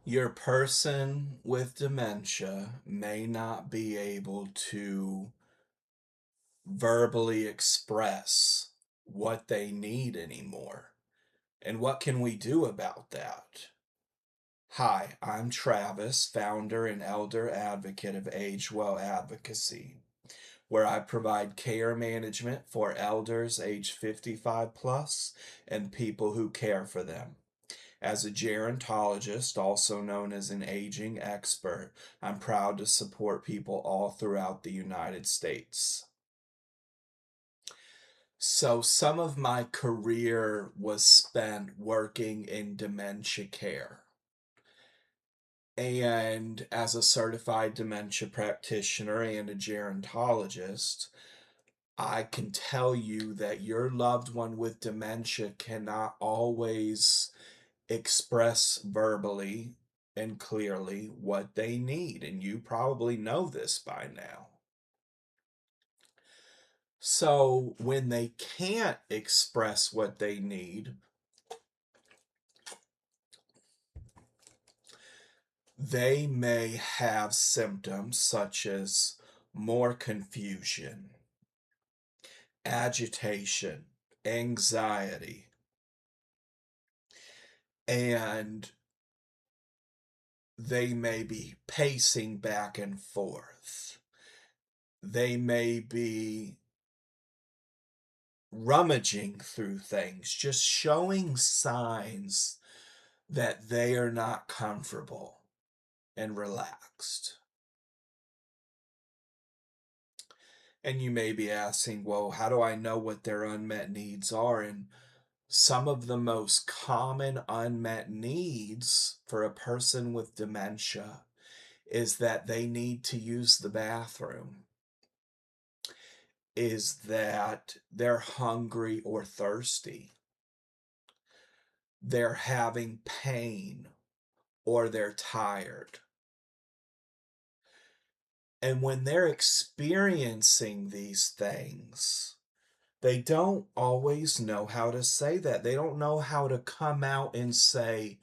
Your person with dementia may not be able to verbally express what they need anymore. And what can we do about that? Hi, I'm Travis, founder and elder advocate of Age Well Advocacy, where I provide care management for elders age 55 plus and people who care for them. As a gerontologist, also known as an aging expert, I'm proud to support people all throughout the United States. So, some of my career was spent working in dementia care. And as a certified dementia practitioner and a gerontologist, I can tell you that your loved one with dementia cannot always express verbally and clearly what they need, and you probably know this by now. So when they can't express what they need, they may have symptoms such as more confusion, agitation, anxiety, and they may be pacing back and forth. They may be rummaging through things, just showing signs that they are not comfortable and relaxed. And you may be asking, well, how do I know what their unmet needs are? And some of the most common unmet needs for a person with dementia is that they need to use the bathroom, is that they're hungry or thirsty, they're having pain, or they're tired. And when they're experiencing these things, they don't always know how to say that. They don't know how to come out and say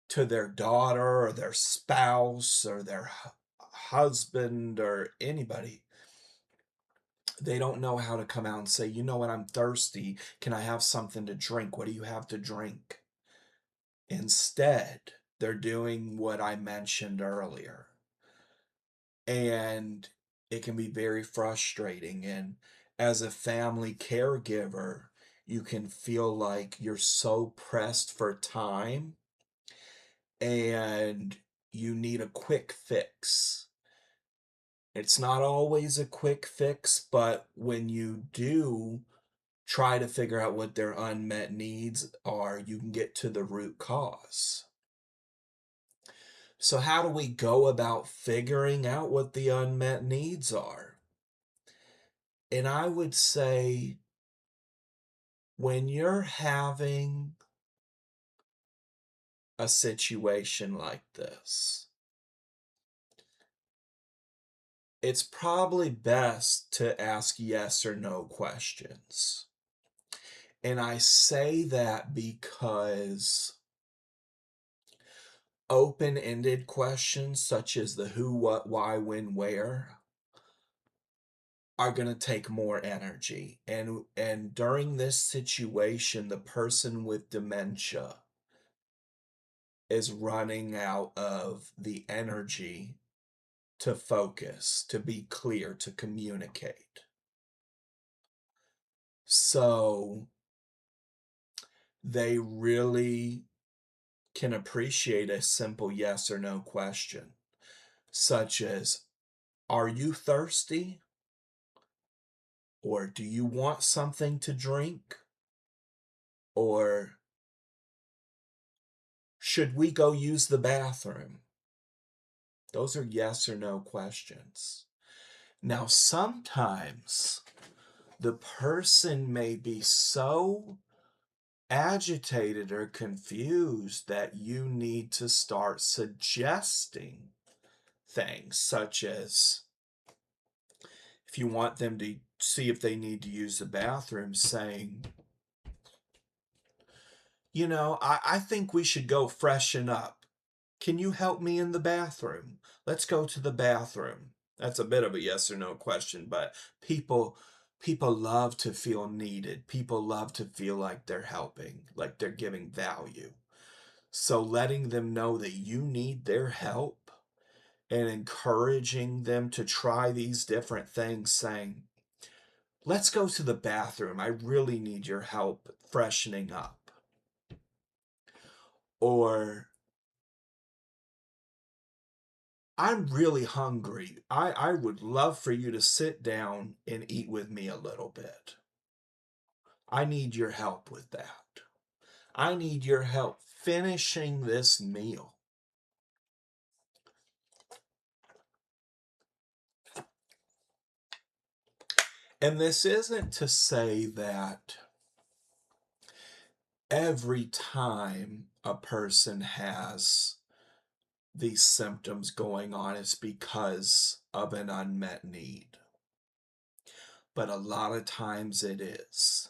to their daughter or their spouse or their husband or anybody, they don't know how to come out and say, you know what, I'm thirsty. Can I have something to drink? What do you have to drink? Instead, they're doing what I mentioned earlier. And it can be very frustrating. And as a family caregiver, you can feel like you're so pressed for time and you need a quick fix. It's not always a quick fix, but when you do try to figure out what their unmet needs are, you can get to the root cause. So, how do we go about figuring out what the unmet needs are? And I would say when you're having a situation like this, it's probably best to ask yes or no questions. And I say that because open-ended questions such as the who, what, why, when, where are going to take more energy. And during this situation, the person with dementia is running out of the energy to focus, to be clear, to communicate. So they really can appreciate a simple yes or no question, such as, are you thirsty? Or do you want something to drink? Or should we go use the bathroom? Those are yes or no questions. Now, sometimes the person may be so agitated or confused that you need to start suggesting things, such as if you want them to see if they need to use the bathroom, saying, I think we should go freshen up. Can you help me in the bathroom? Let's go to the bathroom. That's a bit of a yes or no question, but people people love to feel needed. People love to feel like they're helping, like they're giving value. So letting them know that you need their help and encouraging them to try these different things, saying, let's go to the bathroom. I really need your help freshening up. Or I'm really hungry. I would love for you to sit down and eat with me a little bit. I need your help with that. I need your help finishing this meal. And this isn't to say that every time a person has these symptoms going on, it's because of an unmet need. But a lot of times it is.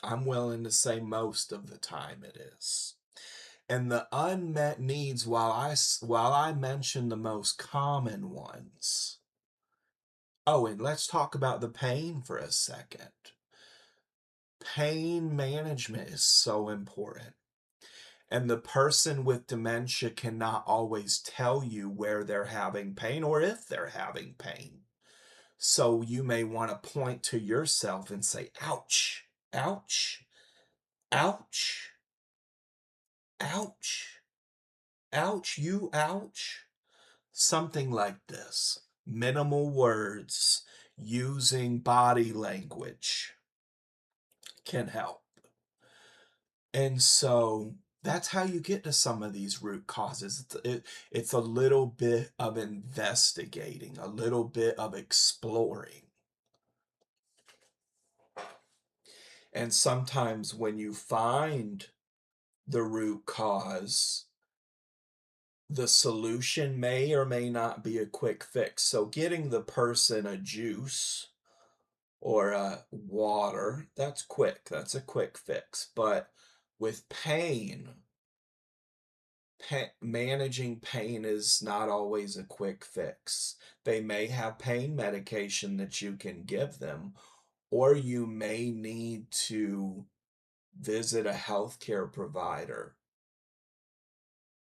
I'm willing to say most of the time it is. And the unmet needs, while I mention the most common ones. Oh, and let's talk about the pain for a second. Pain management is so important. And the person with dementia cannot always tell you where they're having pain or if they're having pain. So you may want to point to yourself and say, ouch, ouch, ouch, ouch, ouch, you ouch. Something like this. Minimal words, using body language can help. And so that's how you get to some of these root causes. It's a little bit of investigating, a little bit of exploring. And sometimes when you find the root cause, the solution may or may not be a quick fix. So getting the person a juice or water, that's quick. That's a quick fix. But with pain, managing pain is not always a quick fix. They may have pain medication that you can give them, or you may need to visit a healthcare provider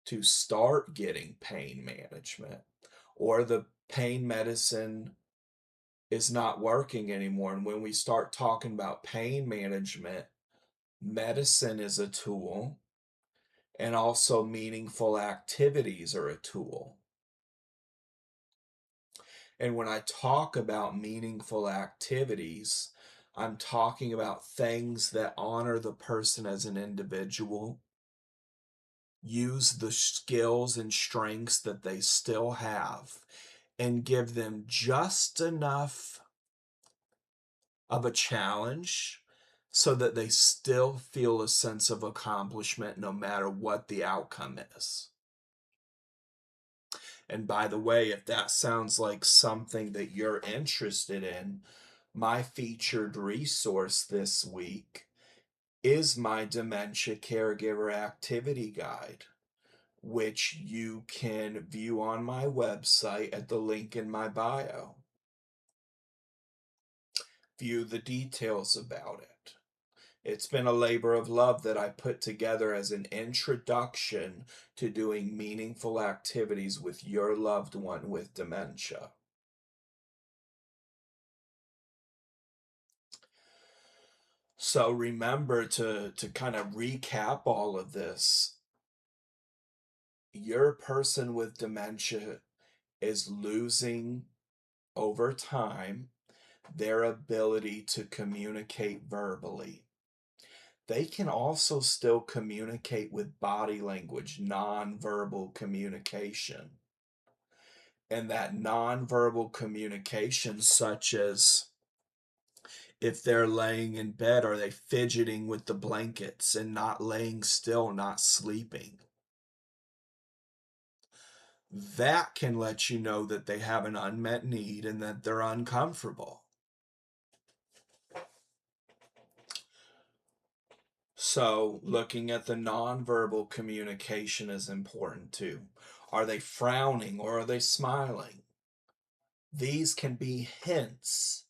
to start getting pain management, or the pain medicine is not working anymore. And when we start talking about pain management, medicine is a tool, and also meaningful activities are a tool. And when I talk about meaningful activities, I'm talking about things that honor the person as an individual, use the skills and strengths that they still have, and give them just enough of a challenge so that they still feel a sense of accomplishment no matter what the outcome is. And by the way, if that sounds like something that you're interested in, my featured resource this week is my Dementia Caregiver Activity Guide, which you can view on my website at the link in my bio. View the details about it. It's been a labor of love that I put together as an introduction to doing meaningful activities with your loved one with dementia. So remember to kind of recap all of this. Your person with dementia is losing over time their ability to communicate verbally. They can also still communicate with body language, nonverbal communication. And that nonverbal communication, such as if they're laying in bed, are they fidgeting with the blankets and not laying still, not sleeping? That can let you know that they have an unmet need and that they're uncomfortable. So, looking at the nonverbal communication is important too. Are they frowning or are they smiling? These can be hints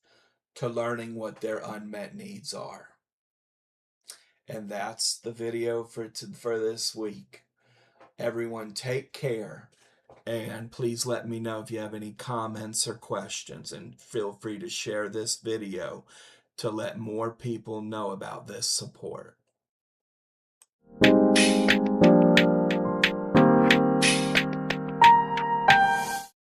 to learning what their unmet needs are. And that's the video for this week. Everyone take care, and please let me know if you have any comments or questions, and feel free to share this video to let more people know about this support.